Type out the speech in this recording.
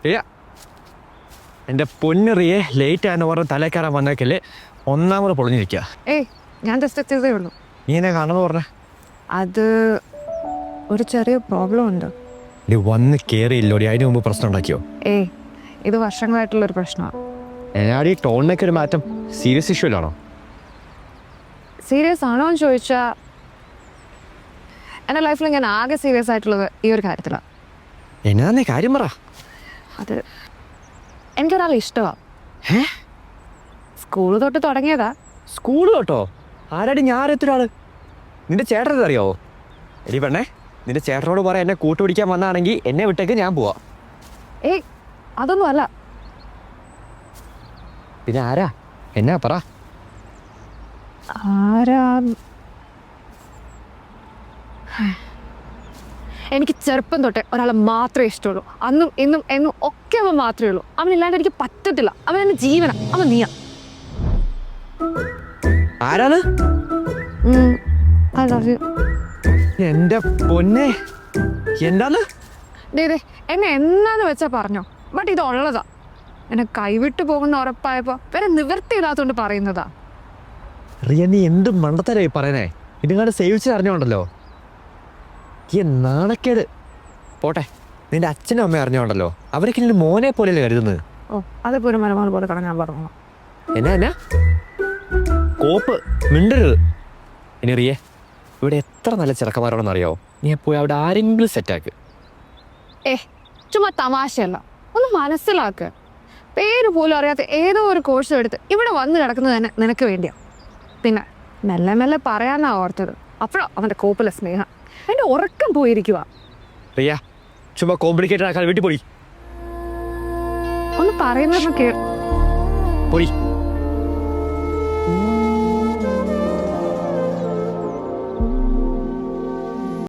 റിയ എൻ്റെ പൊന്നറിയെ ലേറ്റ് ആയെന്ന് പറഞ്ഞ് തലേക്കയറാൻ വന്നേക്കല്ലേ ഒന്നാമത് പൊളിഞ്ഞിരിക്കുക. ഏയ് ഞാൻ ജസ്റ്റ് എത്തിയതേ ഉള്ളൂ. നീ എന്നെ കാണുമെന്ന് പറഞ്ഞേ? അത് ഒരു ചെറിയ പ്രോബ്ലം ഉണ്ട്. നീ വന്ന് കയറിയില്ലോടി, അതിന് മുമ്പ് പ്രശ്നം ഉണ്ടാക്കിയോ? ഏയ് ഇത് വർഷങ്ങളായിട്ടുള്ളൊരു പ്രശ്നമാണ്. എന്നാടി ഈ ടോണിനൊക്കെ ഒരു മാറ്റം? സീരിയസ് ഇഷ്യൂലാണോ? സീരിയസ് ആണോ എന്ന് ചോദിച്ചാൽ എൻ്റെ ലൈഫിൽ ഞാൻ ആകെ സീരിയസ് ആയിട്ടുള്ളത് ഈ ഒരു കാര്യത്തിലാണ്. എന്നാന്നേ കാര്യം പറ. അത് എനിക്കൊരാളെ ഇഷ്ടമാണ്. സ്കൂൾ തൊട്ട് തുടങ്ങിയതാ. സ്കൂൾ തൊട്ടോ? ആരാടി ഞാൻ അറിയത്തൊരാള്? നിന്റെ ചേട്ടനത് അറിയാവോ? എടി പെണ്ണേ, നിന്റെ ചേട്ടനോട് പറയാം എന്നെ കൂട്ടുപിടിക്കാൻ വന്നാണെങ്കിൽ എന്നെ വിട്ടേക്ക്, ഞാൻ പോവാ. ഏയ് അതൊന്നും അല്ല. പിന്നെ ആരാ? എന്നാ പറ. ആരാ? എനിക്ക് ചെറുപ്പം തൊട്ടേ ഒരാളെ മാത്രമേ ഇഷ്ടമുള്ളൂ. അന്നും ഇന്നും എന്നും ഒക്കെ അവൻ മാത്രമേ ഉള്ളൂ. അവനില്ലാണ്ട് എനിക്ക് പറ്റത്തില്ല. അവൻ എൻ്റെ ജീവന. അവൻ നീയാ. ആരാണ്? I love you. എന്റെ പൊന്നെ, എന്താന്ന്? ദേ എന്നെ എന്നാന്ന് വെച്ചാ പറഞ്ഞോ. ബട്ട് ഇത് ഉള്ളതാ. എന്നെ കൈവിട്ടു പോകുന്ന ഉറപ്പായപ്പോ വേറെ നിവൃത്തിയില്ലാത്തോണ്ട് പറയുന്നതാ. റിയ, നീ എന്ത് മണ്ടത്തരായി പറയണേ? ഇതുങ്ങാണ്ട് സേവിച്ച് അറിഞ്ഞോണ്ടല്ലോ. ഈ നാണക്കേട് പോട്ടെ. നിന്റെ അച്ഛനും അമ്മയും അറിഞ്ഞോണ്ടല്ലോ. അവരൊക്കെ നിന്റെ മോനെ പോലെയല്ലേ കരുതുന്നത്. ഓ അതിപ്പോ ഒരു മലമാർ പോലെ ഞാൻ പറഞ്ഞു. എന്നാ കോപ്പ് മിണ്ടരുത്. ഇനി റിയേ, ഇവിടെ എത്ര നല്ല ചെറുക്കന്മാരോടെന്ന് അറിയാവോ? നീ പോയി അവിടെ ആരെങ്കിലും സെറ്റാക്ക്. ചുമ്മാ തമാശയല്ല, ഒന്ന് മനസ്സിലാക്ക്. പേര് പോലും അറിയാത്ത ഏതോ ഒരു കോഴ്സ് എടുത്ത് ഇവിടെ വന്ന് കിടക്കുന്നത് തന്നെ നിനക്ക് വേണ്ടിയാ. പിന്നെ മെല്ലെ മെല്ലെ പറയാനാ ഓർത്തത്. അപ്പോഴോ അവന്റെ കോപ്പിലെ സ്നേഹം എന്റെ ഉറക്കം പോയിരിക്കുക. റിയ, ചുമ്മാ കോംപ്ലിക്കേറ്റഡ് ആക്കാൻ വീട്ടിൽ പോയി ഒന്ന് പറയുന്നത് പോയി.